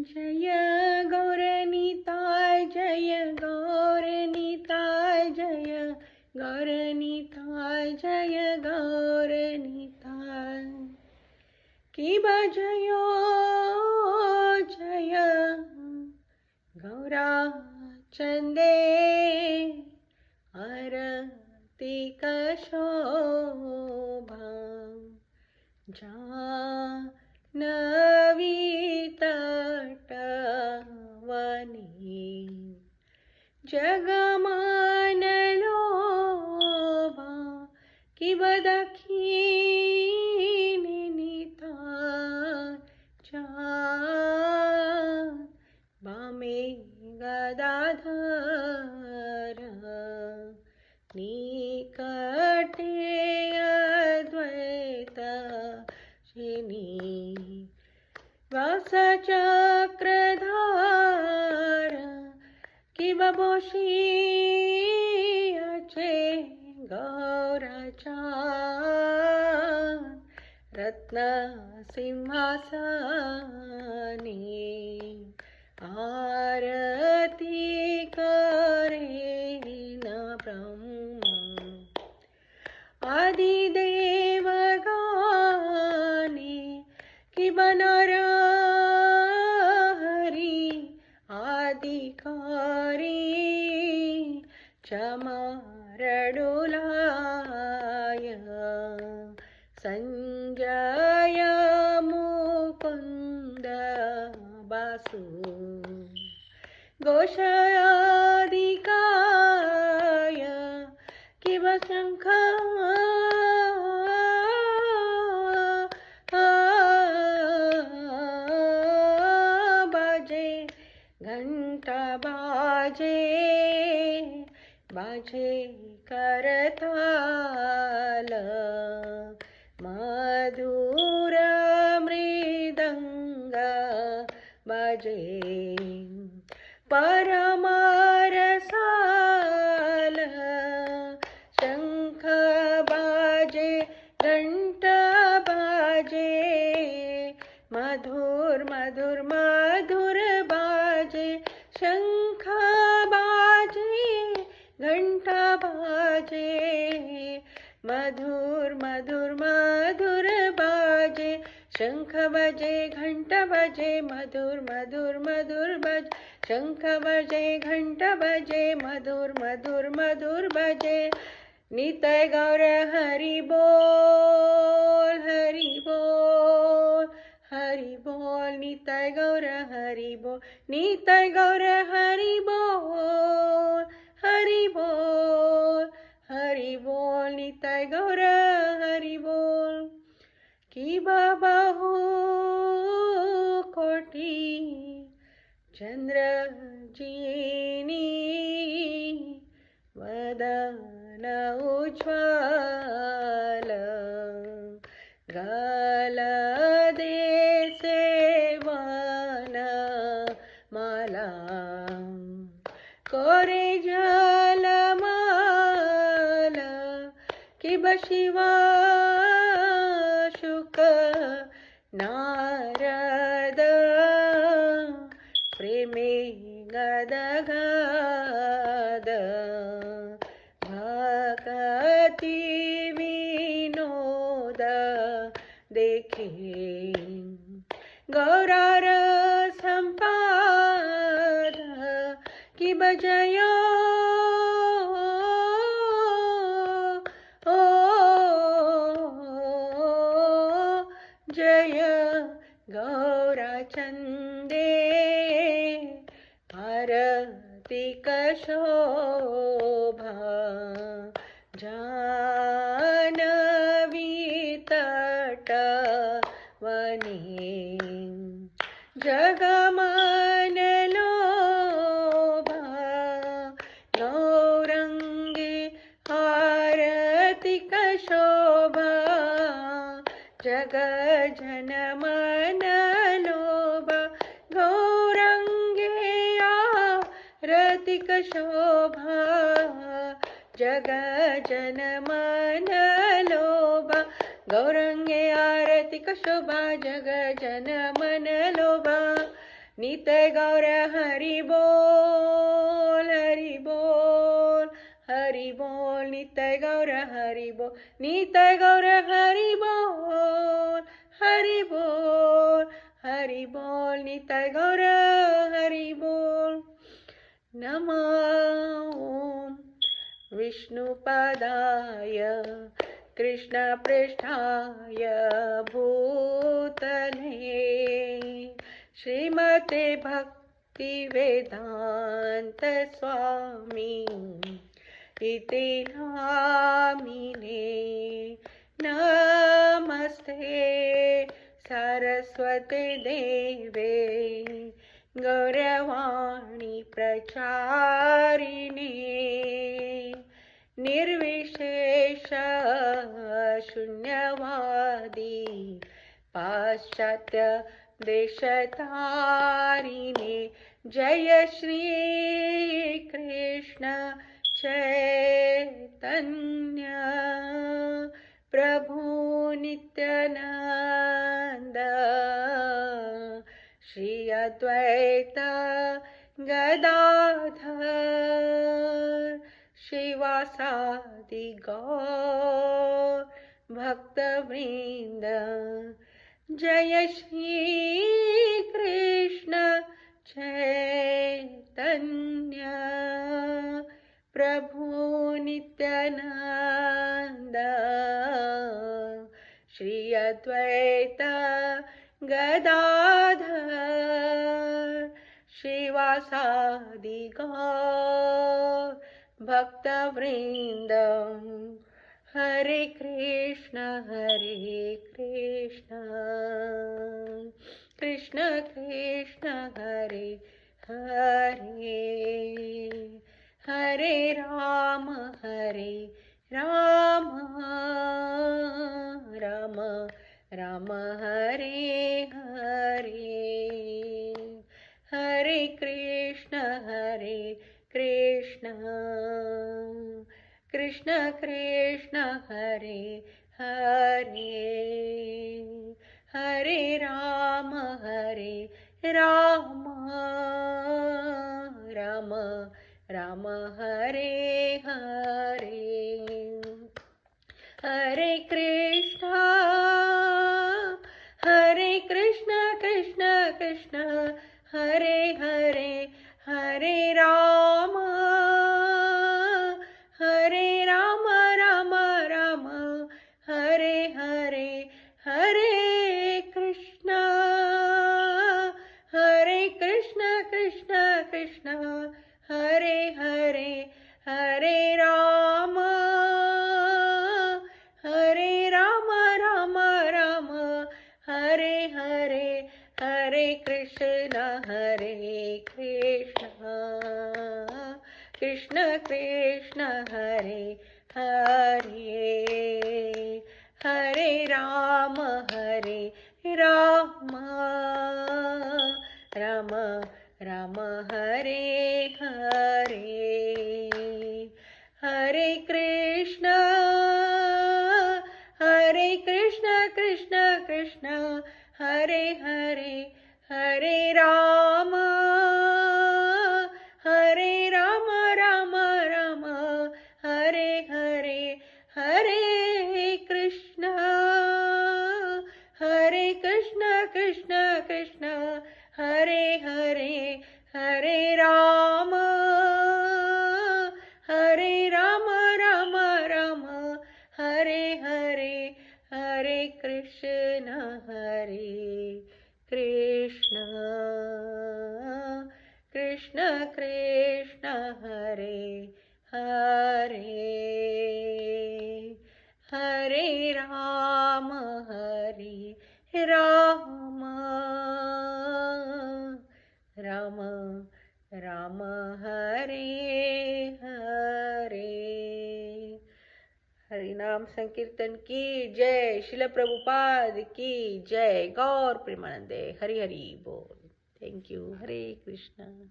जय गौरनिताय जय गौरनिताय जय गौरनिताय जय गौरनिताय की बजयो जय गौरा चंदे आरती शोभा जानवी तटवनी जगमान लोभा की बदखीनी निताय बामे गदाधर निकटे अद्वैत शिनी वासचक्रधार की बबोशी अचे गौराचा रत्न सिंहासनी आरती करे न ब्रह्म आदिदेव गाने की बनर हरि आदिकारी चमारडुलाय संजय मुकुंद बासु घोषादिकाय किव शंख बाजे घंटा बाजे बाजे करताल मधुर मृदंग बाजे परमारसाल शंख बाजे घंट बाजे मधुर मधुर मधुर बाजे शंख बाजे घंट बाजे मधुर मधुर मधुर बाजे शंख बजे घंट बजे मधुर मधुर मधुर बजे शंख बजे घंट बजे मधुर मधुर मधुर बजे नित्य गौर हरि बोल हरि बोल हरि बोल नित्य गौर हरि बोल नित्य गौर हरि बोल हरि बोल हरि बोल नित्य गौर हरि बोल की बाबाहु कोटि चंद्र जीनी वदन उज्ज्वल गल देसे वन माला कोरे जलमाल की बशिवा शुक नारद प्रेमे गदगद भक्ति विनोद देखे गौरार संपाद की बजयो जय गौराचंदे आरती शोभा जानवी तटवनी जगमान लोभा गौरंगे आरती शोभा जग जन मन लोभा गौरंगे आरती शोभा जग जन मन लोभा गौरंगे आरती शोभा जग जन मन लोभा नित्य गौर हरि बोल, हरि बोल, हरि बोल, नित्य गौर हरि बोल, नित्य गौर हरि बोल, हरि बोल, हरि बोल, नित्य गौर हरि बोल। नमः ॐ विष्णुपदाय कृष्णपृष्ठाय भूतले श्रीमते भक्तिवेदान्त स्वामी इति नामिने। नमस्ते सरस्वती देवे गौरवाणी प्रचारिणे निर्विशेष शून्यवादी पाश्चात्य देशतारिणे। जय श्री कृष्ण चैतन्य प्रभु नित्यानंद श्री अद्वैत गदाधर श्रीवासादि गौर भक्तवृंद। जय श्री कृष्ण चैतन्य प्रभु नित्यानंद श्री अद्वैत गदाधर श्रीवासादि गौर भक्तवृंद। हरे कृष्ण कृष्ण कृष्ण हरे हरे, हरे राम राम राम हरे हरे। हरे कृष्ण कृष्ण कृष्ण हरे हरे, हरे राम राम राम हरे हरे। हरे कृष्ण कृष्ण कृष्ण हरे हरे, हरे राम राम राम हरे हरे। हरे कृष्ण कृष्ण कृष्ण हरे हरे, हरे राम राम राम हरे हरे। हरे कृष्ण कृष्ण कृष्ण हरे हरे, हरे राम राम राम हरे हरे। हरे कृष्ण कृष्ण कृष्ण हरे हरे, हरे राम राम राम हरे हरे। हरे कृष्ण कृष्ण कृष्ण हरे हरे, हरे राम राम राम हरे हरे। हरे कृष्ण कृष्ण कृष्ण हरे हरे, हरे राम राम राम हरे हरे। हरि नाम संकीर्तन की जय, शिल प्रभुपाद की जय, गौर प्रेमानंदे। हरि हरि बोल। Thank you. हरे कृष्ण।